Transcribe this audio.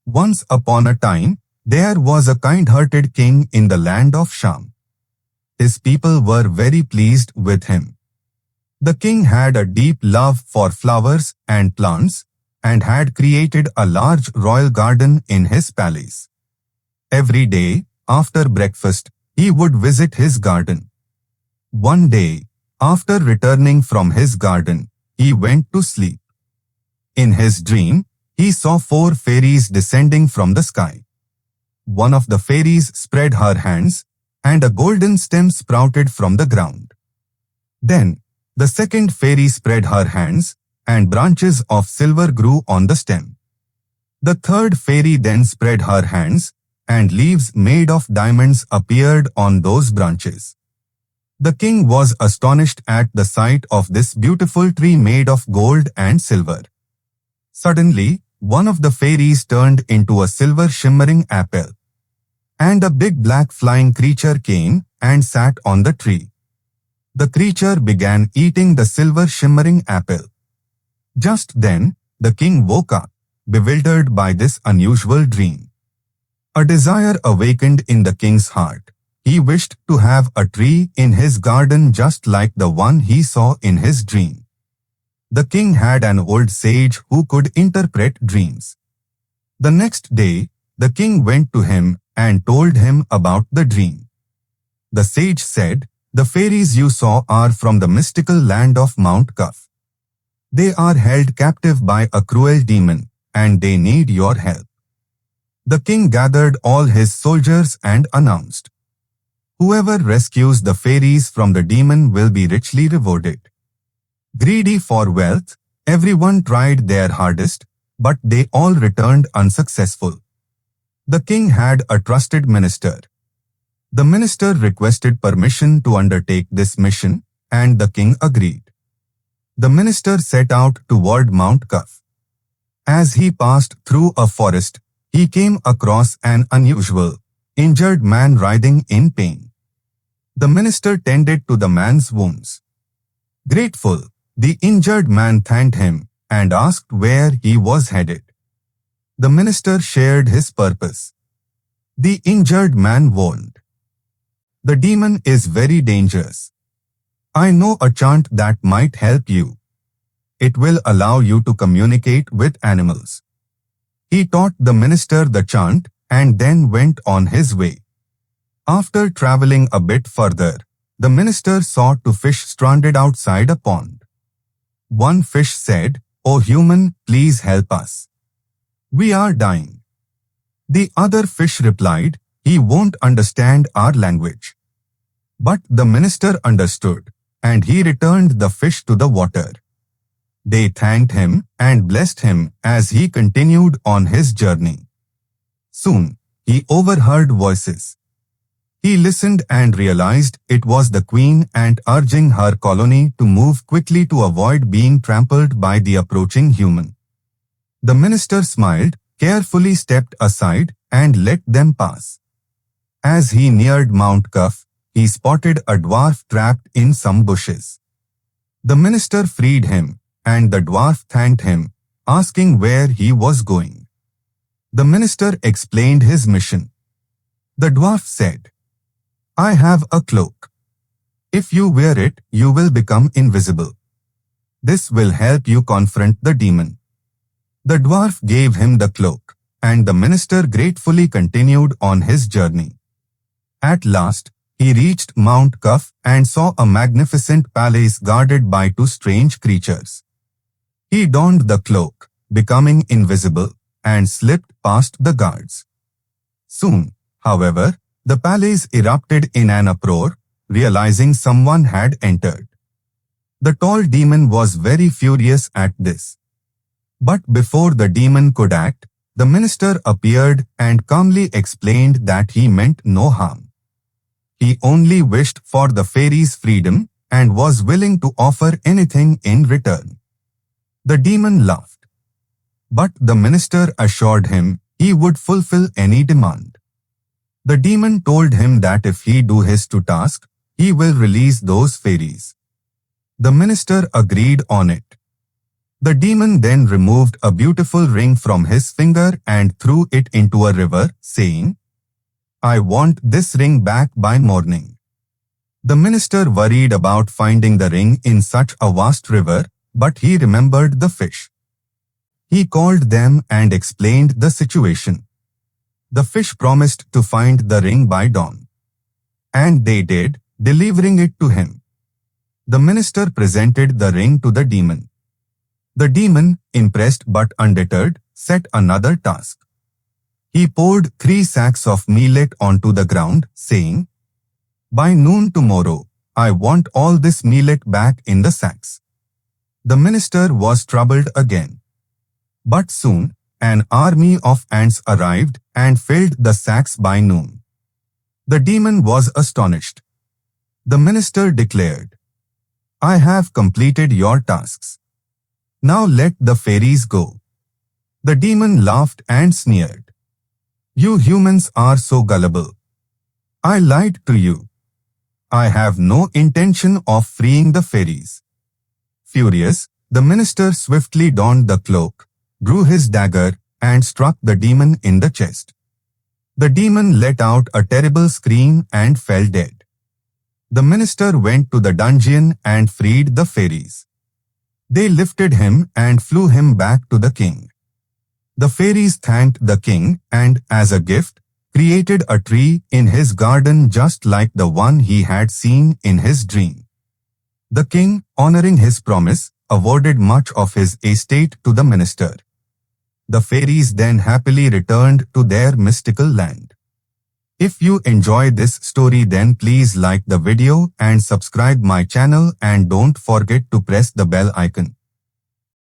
Once upon a time, there was a kind-hearted king in the land of Sham. His people were very pleased with him. The king had a deep love for flowers and plants and had created a large royal garden in his palace. Every day, after breakfast, he would visit his garden. One day, after returning from his garden, he went to sleep. In his dream, he saw 4 fairies descending from the sky. One of the fairies spread her hands, and a golden stem sprouted from the ground. Then, the second fairy spread her hands, and branches of silver grew on the stem. The third fairy then spread her hands, and leaves made of diamonds appeared on those branches. The king was astonished at the sight of this beautiful tree made of gold and silver. Suddenly, one of the fairies turned into a silver shimmering apple. And a big black flying creature came and sat on the tree. The creature began eating the silver shimmering apple. Just then, the king woke up, bewildered by this unusual dream. A desire awakened in the king's heart. He wished to have a tree in his garden just like the one he saw in his dream. The king had an old sage who could interpret dreams. The next day, the king went to him and told him about the dream. The sage said, "The fairies you saw are from the mystical land of Mount Qaf. They are held captive by a cruel demon, and they need your help." The king gathered all his soldiers and announced, "Whoever rescues the fairies from the demon will be richly rewarded." Greedy for wealth, everyone tried their hardest, but they all returned unsuccessful. The king had a trusted minister. The minister requested permission to undertake this mission, and the king agreed. The minister set out toward Mount Qaf. As he passed through a forest, he came across an unusual, injured man writhing in pain. The minister tended to the man's wounds. Grateful, the injured man thanked him and asked where he was headed. The minister shared his purpose. The injured man warned, "The demon is very dangerous. I know a chant that might help you. It will allow you to communicate with animals." He taught the minister the chant and then went on his way. After traveling a bit further, the minister saw 2 fish stranded outside a pond. One fish said, "O human, please help us. We are dying." The other fish replied, "He won't understand our language." But the minister understood, and he returned the fish to the water. They thanked him and blessed him as he continued on his journey. Soon, he overheard voices. He listened and realized it was the queen ant urging her colony to move quickly to avoid being trampled by the approaching human. The minister smiled, carefully stepped aside, and let them pass. As he neared Mount Qaf, he spotted a dwarf trapped in some bushes. The minister freed him, and the dwarf thanked him, asking where he was going. The minister explained his mission. The dwarf said, "I have a cloak. If you wear it, you will become invisible. This will help you confront the demon." The dwarf gave him the cloak, and the minister gratefully continued on his journey. At last, he reached Mount Qaf and saw a magnificent palace guarded by 2 strange creatures. He donned the cloak, becoming invisible, and slipped past the guards. Soon, however, the palace erupted in an uproar, realizing someone had entered. The tall demon was very furious at this. But before the demon could act, the minister appeared and calmly explained that he meant no harm. He only wished for the fairies' freedom and was willing to offer anything in return. The demon laughed. But the minister assured him he would fulfill any demand. The demon told him that if he do his task, he will release those fairies. The minister agreed on it. The demon then removed a beautiful ring from his finger and threw it into a river, saying, "I want this ring back by morning." The minister worried about finding the ring in such a vast river, but he remembered the fish. He called them and explained the situation. The fish promised to find the ring by dawn. And they did, delivering it to him. The minister presented the ring to the demon. The demon, impressed but undeterred, set another task. He poured 3 sacks of millet onto the ground, saying, "By noon tomorrow, I want all this millet back in the sacks." The minister was troubled again. But soon, an army of ants arrived and filled the sacks by noon. The demon was astonished. The minister declared, "I have completed your tasks. Now let the fairies go." The demon laughed and sneered. "You humans are so gullible. I lied to you. I have no intention of freeing the fairies." Furious, the minister swiftly donned the cloak, drew his dagger, and struck the demon in the chest. The demon let out a terrible scream and fell dead. The minister went to the dungeon and freed the fairies. They lifted him and flew him back to the king. The fairies thanked the king and, as a gift, created a tree in his garden just like the one he had seen in his dream. The king, honoring his promise, awarded much of his estate to the minister. The fairies then happily returned to their mystical land. If you enjoy this story, then please like the video and subscribe my channel, and don't forget to press the bell icon.